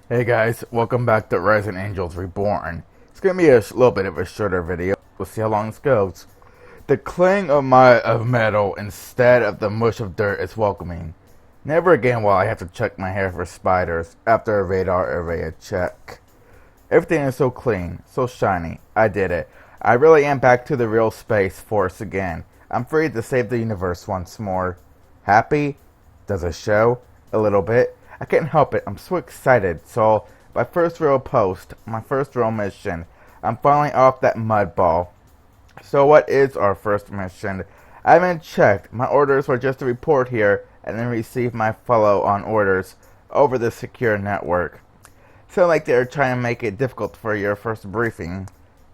Hey guys, welcome back to Resident Angels Reborn. It's gonna be a little bit of a shorter video. We'll see how long this goes. The clang of metal instead of the mush of dirt is welcoming. Never again will I have to check my hair for spiders after a radar area check. Everything is so clean, so shiny. I did it. I really am back to the real Space Force again. I'm free to save the universe once more. Happy? Does it show? A little bit. I can't help it. I'm so excited. So, my first real post, my first real mission. I'm finally off that mud ball. So what is our first mission? I haven't checked. My orders were just to report here and then receive my follow-on orders over the secure network. Sound like they're trying to make it difficult for your first briefing.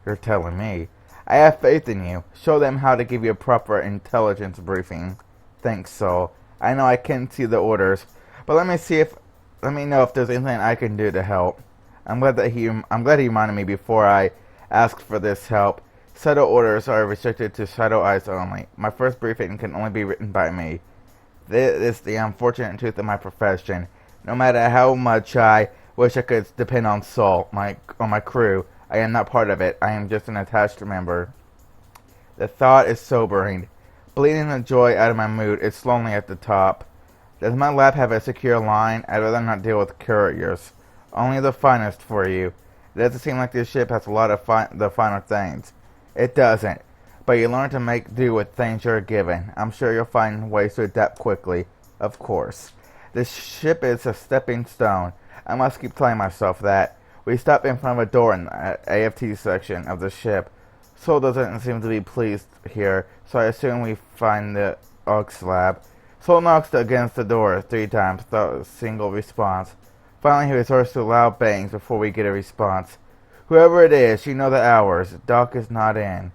You're telling me. I have faith in you. Show them how to give you a proper intelligence briefing. Thanks, Sol. I know I can't see the orders, but let me know if there's anything I can do to help. I'm glad he reminded me before I asked for this help. Shadow orders are restricted to shadow eyes only. My first briefing can only be written by me. This is the unfortunate truth of my profession. No matter how much I wish I could depend on Sol, my crew, I am not part of it. I am just an attached member. The thought is sobering. Bleeding the joy out of my mood is lonely at the top. Does my lab have a secure line? I'd rather not deal with couriers. Only the finest for you. It doesn't seem like this ship has a lot of the finer things. It doesn't. But you learn to make do with things you're given. I'm sure you'll find ways to adapt quickly. Of course. This ship is a stepping stone. I must keep telling myself that. We stop in front of a door in the AFT section of the ship. Sol doesn't seem to be pleased here, so I assume we find the Aux lab. Sol knocks against the door 3 times without a single response. Finally, he resorts to loud bangs before we get a response. Whoever it is, you know the hours. Doc is not in.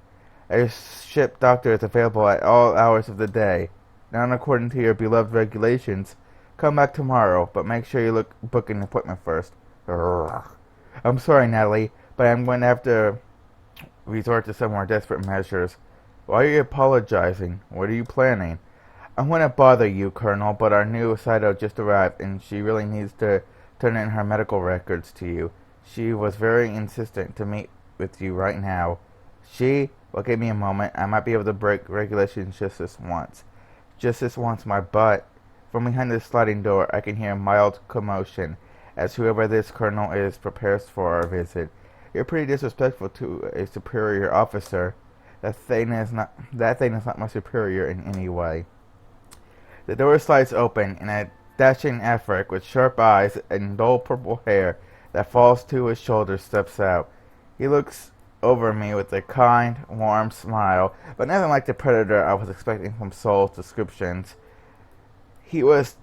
A ship doctor is available at all hours of the day. Not according to your beloved regulations. Come back tomorrow, but make sure you book an appointment first. Urgh. I'm sorry, Natalie, but I'm going to have to resort to some more desperate measures. Why are you apologizing? What are you planning? I want to bother you, Colonel, but our new Saito just arrived, and she really needs to turn in her medical records to you. She was very insistent to meet with you right now. She? Well, give me a moment. I might be able to break regulations just this once. Just this once, my butt. From behind the sliding door, I can hear a mild commotion as whoever this colonel is prepares for our visit. You're pretty disrespectful to a superior officer. That thing is not my superior in any way. The door slides open, and a dashing effort with sharp eyes and dull purple hair that falls to his shoulders steps out. He looks over me with a kind, warm smile, but nothing like the predator I was expecting from Sol's descriptions. He looks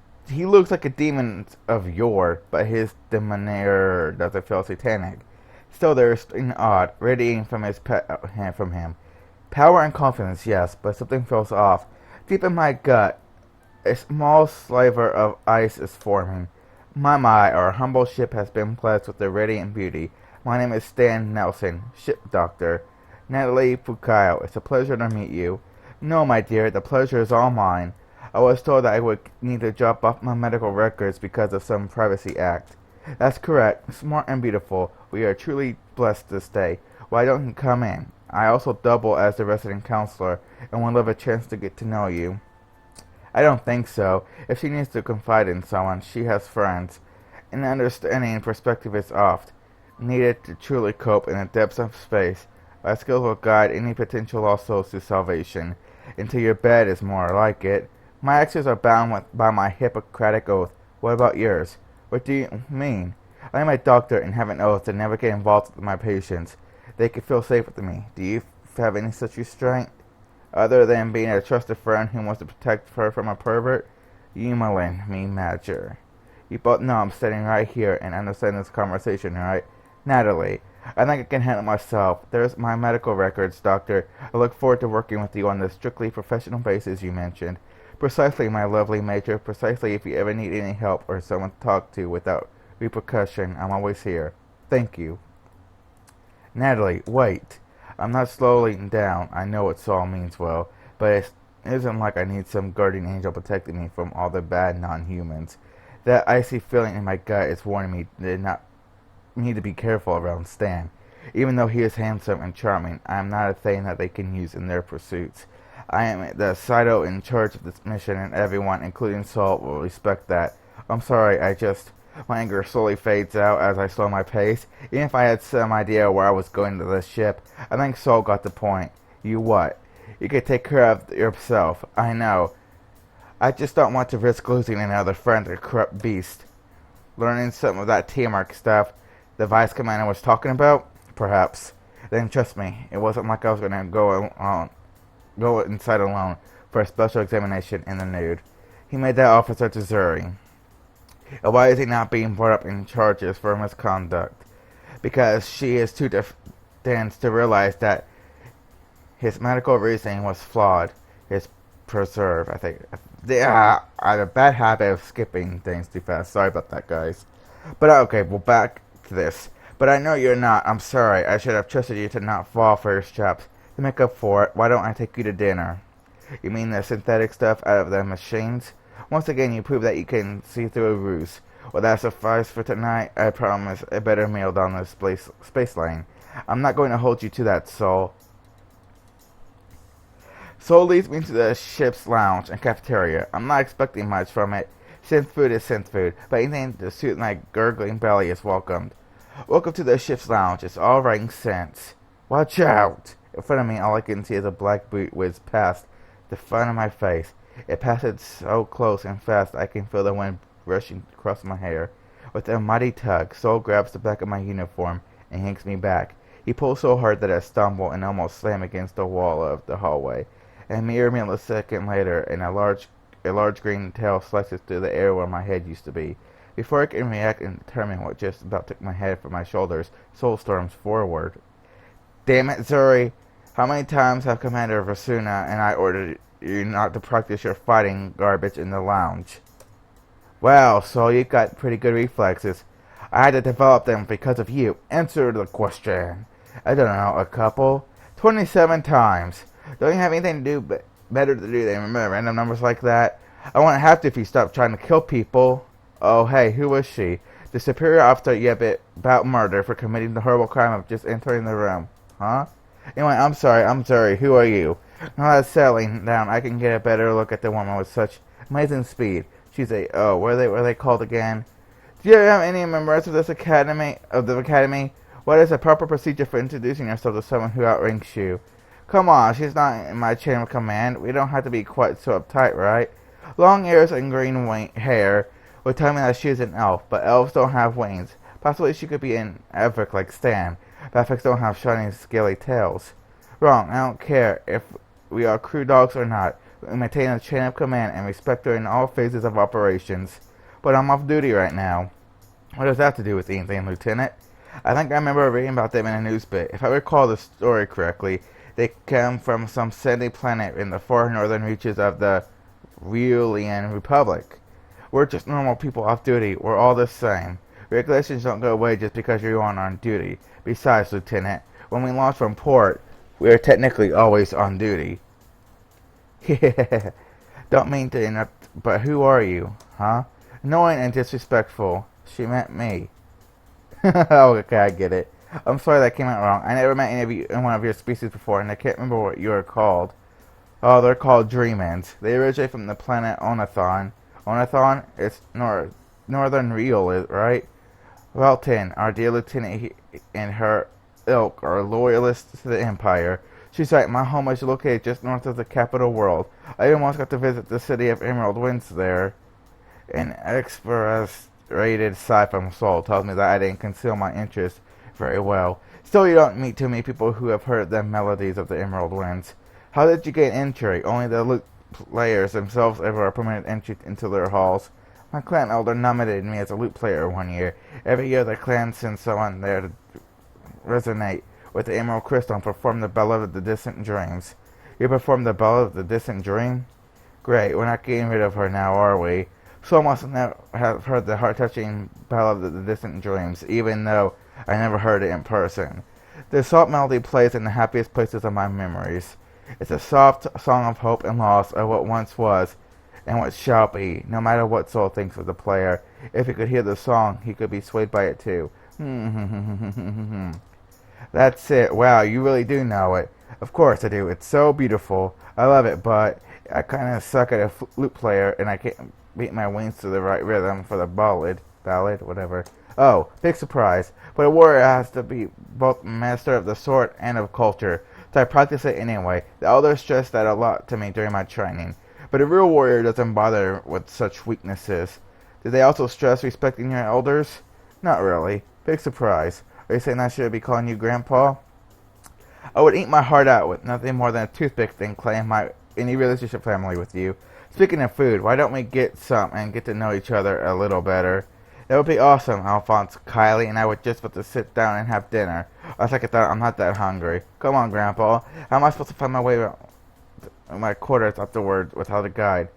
like a demon of yore, but his demeanor doesn't feel satanic. Still, there is something odd, radiating from from him. Power and confidence, yes, but something feels off. Deep in my gut, a small sliver of ice is forming. My, our humble ship has been blessed with a radiant beauty. My name is Stan Nelson, ship doctor. Natalie Fukayo, it's a pleasure to meet you. No, my dear, the pleasure is all mine. I was told that I would need to drop off my medical records because of some privacy act. That's correct. Smart and beautiful. We are truly blessed this day. Why don't you come in? I also double as the resident counselor and would love a chance to get to know you. I don't think so. If she needs to confide in someone, she has friends. An understanding and perspective is oft needed to truly cope in the depths of space. My skills will guide any potential lost souls to salvation. Into your bed is more like it. My actions are bound by my Hippocratic oath. What about yours? What do you mean? I am a doctor and have an oath to never get involved with my patients. They can feel safe with me. Do you have any such restraint? Other than being a trusted friend who wants to protect her from a pervert? Yumalin, me Madger. You both know I'm sitting right here and understand this conversation, right? Natalie, I think I can handle myself. There's my medical records, doctor. I look forward to working with you on the strictly professional basis you mentioned. Precisely, my lovely Major. Precisely, if you ever need any help or someone to talk to without repercussion, I'm always here. Thank you. Natalie, wait. I'm not slowing down. I know what Sol means well, but it isn't like I need some guardian angel protecting me from all the bad non-humans. That icy feeling in my gut is warning me to be careful around Stan. Even though he is handsome and charming, I am not a thing that they can use in their pursuits. I am the Saito in charge of this mission, and everyone, including Saul, will respect that. I'm sorry, my anger slowly fades out as I slow my pace. Even if I had some idea where I was going to this ship, I think Saul got the point. You what? You can take care of yourself. I know. I just don't want to risk losing another friend to a corrupt beast. Learning some of that teamwork stuff the vice commander was talking about? Perhaps. Then trust me, it wasn't like I was going to go inside alone for a special examination in the nude. He made that officer to Zuri. And why is he not being brought up in charges for misconduct? Because she is too dense to realize that his medical reasoning was flawed. His preserve, I think. I have a bad habit of skipping things too fast. Sorry about that, guys. But okay, well, back to this. But I know you're not. I'm sorry. I should have trusted you to not fall for your traps. To make up for it, why don't I take you to dinner? You mean the synthetic stuff out of the machines? Once again, you prove that you can see through a ruse. Will that suffice for tonight? I promise a better meal down the space lane. I'm not going to hold you to that, Soul. Soul leads me to the ship's lounge and cafeteria. I'm not expecting much from it. Synth food is synth food, but anything to suit my gurgling belly is welcomed. Welcome to the ship's lounge. It's all right scents. Watch out! In front of me, all I can see is a black boot whiz past the front of my face. It passes so close and fast I can feel the wind rushing across my hair. With a mighty tug, Soul grabs the back of my uniform and yanks me back. He pulls so hard that I stumble and almost slam against the wall of the hallway. A mere millisecond later, and a large green tail slices through the air where my head used to be. Before I can react and determine what just about took my head from my shoulders, Soul storms forward. Damn it, Zuri! How many times have Commander Vasuna and I ordered you not to practice your fighting garbage in the lounge? Well, Soul, you've got pretty good reflexes. I had to develop them because of you. Answer the question. I don't know, a couple? 27 times. Don't you have anything to do better to do than remember random numbers like that? I wouldn't have to if you stopped trying to kill people. Oh, hey, who was she? The superior officer you bit about murder for committing the horrible crime of just entering the room. Huh? Anyway, I'm sorry. Who are you? Now that's settling down, I can get a better look at the woman with such amazing speed. She's what are they called again? Do you have any members of the academy? What is the proper procedure for introducing yourself to someone who outranks you? Come on, she's not in my chain of command. We don't have to be quite so uptight, right? Long ears and green hair would tell me that she is an elf, but elves don't have wings. Possibly she could be an Evric like Stan. Baffics don't have shiny, scaly tails. Wrong, I don't care if we are crew dogs or not. We maintain a chain of command and respect her in all phases of operations. But I'm off duty right now. What does that have to do with anything, Lieutenant? I think I remember reading about them in a news bit. If I recall the story correctly, they come from some sandy planet in the far northern reaches of the Reolian Republic. We're just normal people off duty. We're all the same. Regulations don't go away just because you're on duty. Besides, Lieutenant, when we launch from port, we are technically always on duty. Yeah, don't mean to interrupt, but who are you, huh? Annoying and disrespectful. She meant me. Okay, I get it. I'm sorry that came out wrong. I never met any of you in one of your species before, and I can't remember what you are called. Oh, they're called Dreamans. They originate from the planet Onathon. Onathon? It's northern Real, right? Well, Tin, our dear lieutenant and her ilk are loyalists to the Empire. She's right, my home is located just north of the capital world. I even once got to visit the city of Emerald Winds there. An exasperated sigh from Soul tells me that I didn't conceal my interest very well. Still, you don't meet too many people who have heard the melodies of the Emerald Winds. How did you gain entry? Only the loot players themselves ever are permitted entry into their halls. My clan elder nominated me as a lute player one year. Every year the clan sends someone there to resonate with the Emerald Crystal and perform the Ballad of the Distant Dreams. You perform the Ballad of the Distant Dream? Great, we're not getting rid of her now, are we? So must have heard the heart-touching Ballad of the Distant Dreams, even though I never heard it in person. The soft melody plays in the happiest places of my memories. It's a soft song of hope and loss of what once was, and what shall be, no matter what Soul thinks of the player. If he could hear the song, he could be swayed by it too. That's it. Wow, you really do know it. Of course I do. It's so beautiful. I love it, but I kind of suck at a flute player, and I can't beat my wings to the right rhythm for the ballad, whatever. Oh, big surprise. But a warrior has to be both master of the sword and of culture, so I practice it anyway. The elders stressed that a lot to me during my training. But a real warrior doesn't bother with such weaknesses. Did they also stress respecting your elders? Not really. Big surprise. Are you saying I should be calling you Grandpa? I would eat my heart out with nothing more than a toothpick than claim any relationship family with you. Speaking of food, why don't we get some and get to know each other a little better? That would be awesome, Alphonse. Kylie and I would just about to sit down and have dinner. I was like, I thought I'm not that hungry. Come on, Grandpa. How am I supposed to find my way around my quarters afterward without a guide?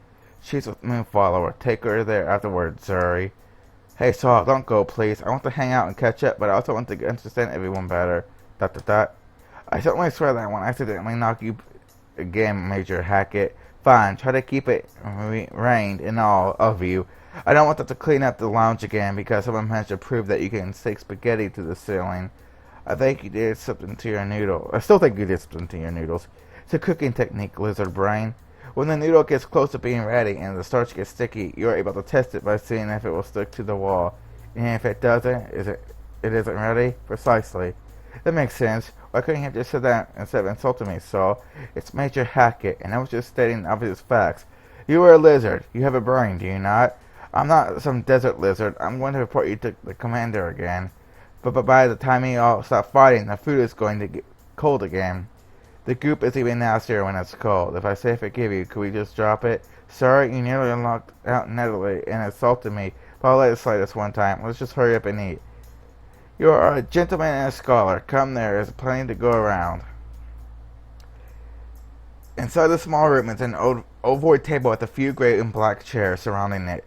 She's with Moonfollower. Take her there afterward, Zuri. Hey, Saul, don't go, please. I want to hang out and catch up, but I also want to understand everyone better. ... I certainly swear that when I accidentally knock you again, Major Hackett. Fine, try to keep it reined in all of you. I don't want them to clean up the lounge again because someone managed to prove that you can stick spaghetti to the ceiling. I think you did something to your noodle. I still think you did something to your noodles. It's a cooking technique, lizard brain. When the noodle gets close to being ready and the starch gets sticky, you are able to test it by seeing if it will stick to the wall. And if it doesn't, it isn't ready? Precisely. That makes sense. Why couldn't you have just said that instead of insulting me, Saul? It's Major Hackett, and I was just stating obvious facts. You are a lizard. You have a brain, do you not? I'm not some desert lizard. I'm going to report you to the commander again. But by the time you all stop fighting, the food is going to get cold again. The goop is even nastier when it's cold. If I say forgive you, could we just drop it? Sorry, you nearly knocked out Natalie and insulted me, but I'll let it slide this one time. Let's just hurry up and eat. You are a gentleman and a scholar. Come, there is plenty to go around. Inside the small room is an ovoid table with a few gray and black chairs surrounding it.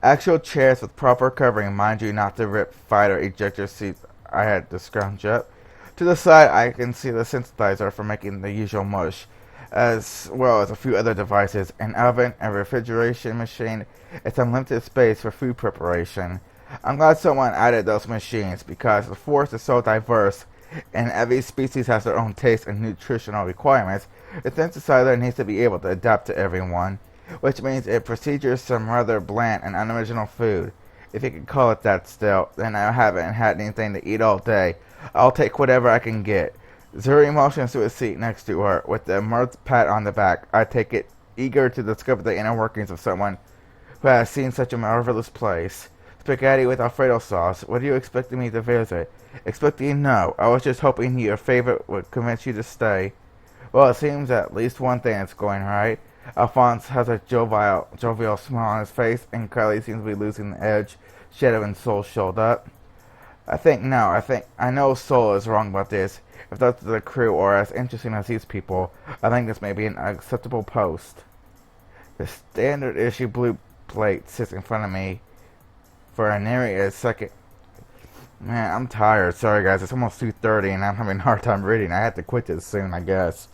Actual chairs with proper covering, mind you, not the ripped fighter ejector seats I had to scrounge up. To the side, I can see the synthesizer for making the usual mush, as well as a few other devices, an oven, a refrigeration machine, and some limited space for food preparation. I'm glad someone added those machines because the forest is so diverse and every species has their own taste and nutritional requirements. The synthesizer needs to be able to adapt to everyone, which means it procedures some rather bland and unoriginal food. If you could call it that still, then I haven't had anything to eat all day. I'll take whatever I can get. Zuri motions to a seat next to her with a mirth pat on the back. I take it, eager to discover the inner workings of someone who has seen such a marvelous place. Spaghetti with Alfredo sauce. What are you expecting me to visit? Expecting no. I was just hoping your favorite would convince you to stay. Well, it seems at least one thing is going right. Alphonse has a jovial smile on his face, and Kylie seems to be losing the edge. Shadow and Soul showed up. I know Soul is wrong about this. If those of the crew are as interesting as these people, I think this may be an acceptable post. The standard issue blue plate sits in front of me for nary a second. Man, I'm tired. Sorry, guys. It's almost 2:30, and I'm having a hard time reading. I have to quit this soon, I guess.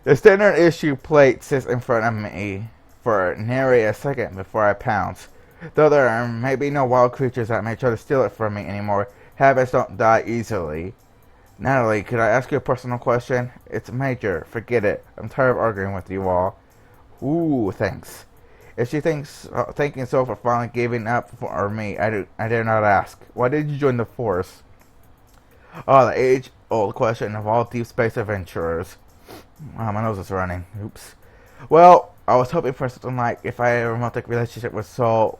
The standard issue plate sits in front of me for nary a second before I pounce. Though there may be no wild creatures that may try to steal it from me anymore, habits don't die easily. Natalie, could I ask you a personal question? It's major. Forget it. I'm tired of arguing with you all. Ooh, thanks. If she thanking so for finally giving up for me, I dare not ask. Why did you join the force? Oh, the age-old question of all deep space adventurers. Oh, my nose is running. Oops. Well, I was hoping for something like if I had a romantic relationship with Soul,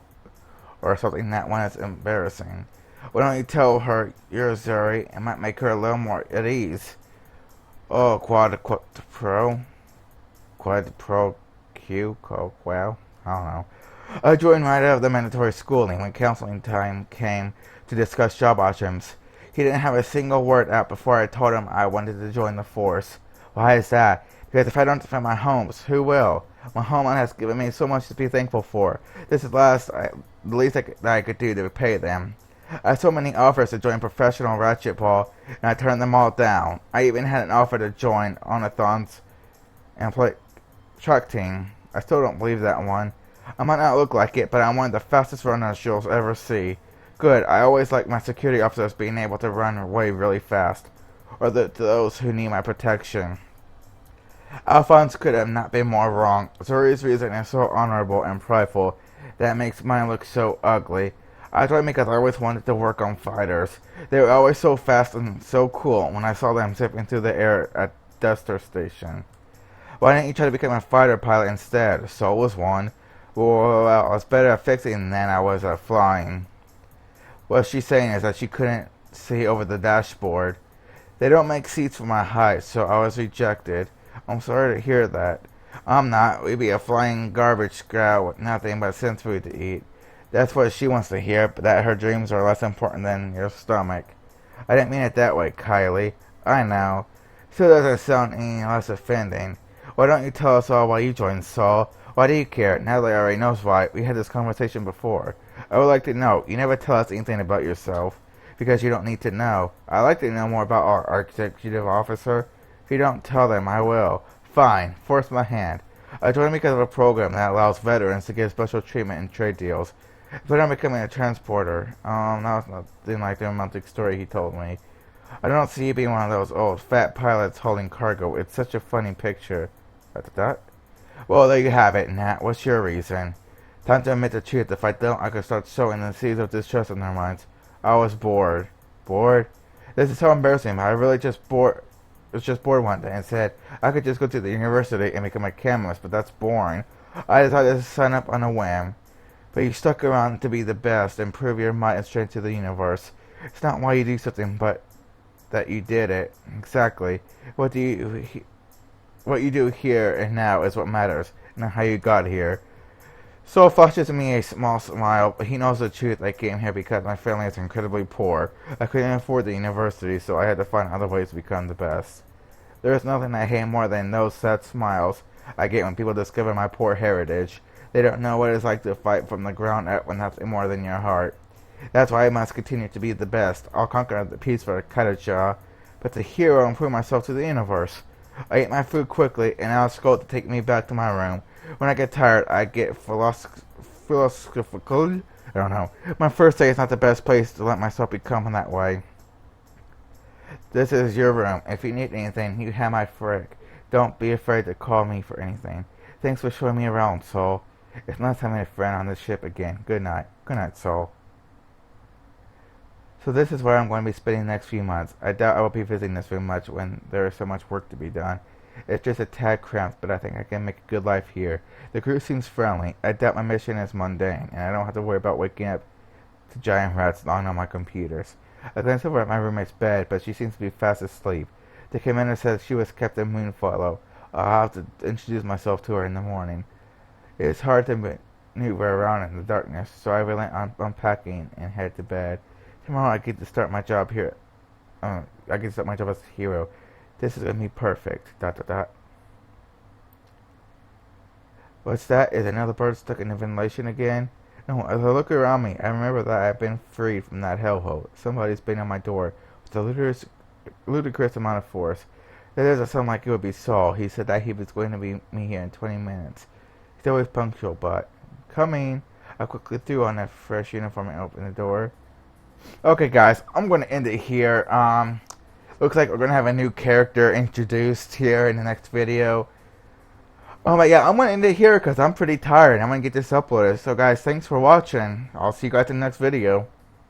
or something that one is embarrassing. Why don't you tell her you're Zuri? It might make her a little more at ease. Oh, quad pro Q, wow. I don't know. I joined right out of the mandatory schooling when counseling time came to discuss job options. He didn't have a single word out before I told him I wanted to join the force. Why is that? Because if I don't defend my homes, who will? My homeland has given me so much to be thankful for. This is the least that I could do to repay them. I had so many offers to join professional ratchet ball, and I turned them all down. I even had an offer to join Onathons and play track team. I still don't believe that one. I might not look like it, but I'm one of the fastest runners you'll ever see. Good, I always like my security officers being able to run away really fast, or those who need my protection. Alphonse could have not been more wrong. Zuri's reason is so honorable and prideful that makes mine look so ugly. I joined because I always wanted to work on fighters. They were always so fast and so cool when I saw them zipping through the air at Duster Station. Why didn't you try to become a fighter pilot instead? So was one. Well, I was better at fixing than I was at flying. What she's saying is that she couldn't see over the dashboard. They don't make seats for my height, so I was rejected. I'm sorry to hear that. I'm not. We'd be a flying garbage scrap with nothing but sense food to eat. That's what she wants to hear, but that her dreams are less important than your stomach. I didn't mean it that way, Kylie. I know. Still doesn't sound any less offending. Why don't you tell us all why you joined Saul? Why do you care? Natalie already knows why. We had this conversation before. I would like to know. You never tell us anything about yourself, because you don't need to know. I'd like to know more about our executive officer. If you don't tell them, I will. Fine. Force my hand. I joined because of a program that allows veterans to get special treatment in trade deals. But I'm becoming a transporter. That was nothing like the romantic story he told me. I don't see you being one of those old fat pilots holding cargo. It's such a funny picture. Well, there you have it, Nat. What's your reason? Time to admit the truth. If I don't, I could start sowing the seeds of distrust in their minds. I was bored. Bored? This is so embarrassing, but I really just bored. Was just bored one day and said I could just go to the university and become a chemist, but that's boring. I decided to sign up on a whim. But you stuck around to be the best and prove your might and strength to the universe. It's not why you do something, but that you did it. Exactly. What you do here and now is what matters, not how you got here. So flashes me a small smile, but he knows the truth. I came here because my family is incredibly poor. I couldn't afford the university, so I had to find other ways to become the best. There is nothing I hate more than those sad smiles I get when people discover my poor heritage. They don't know what it's like to fight from the ground up with nothing more than your heart. That's why I must continue to be the best. I'll conquer the peace for Kataja, but the hero and prove myself to the universe. I eat my food quickly and ask Skull to take me back to my room. When I get tired, I get philosophical. I don't know. My first day is not the best place to let myself become in that way. This is your room. If you need anything, you have my frick. Don't be afraid to call me for anything. Thanks for showing me around, Soul. It's nice having a friend on this ship again. Good night. Good night, Soul. So this is where I'm going to be spending the next few months. I doubt I will be visiting this very much when there is so much work to be done. It's just a tad cramped, but I think I can make a good life here. The crew seems friendly. I doubt my mission is mundane, and I don't have to worry about waking up to giant rats gnawing on my computers. I glance over at my roommate's bed, but she seems to be fast asleep. The commander says she was kept a moonfellow. I'll have to introduce myself to her in the morning. It is hard to maneuver around in the darkness, so I relent on unpacking and head to bed. Tomorrow I get to start my job here. I get to start my job as a hero. This is going to be perfect. ... What's that? Is another bird stuck in the ventilation again? No, as I look around me, I remember that I have been freed from that hellhole. Somebody's been on my door with a ludicrous amount of force. That doesn't sound like it would be Saul. He said that he was going to be me here in 20 minutes. He's always punctual, but... Coming! I quickly threw on a fresh uniform and opened the door. Okay, guys, I'm going to end it here. Looks like we're going to have a new character introduced here in the next video. Oh my god, I'm going to end it here because I'm pretty tired. I'm going to get this uploaded. So guys, thanks for watching. I'll see you guys in the next video.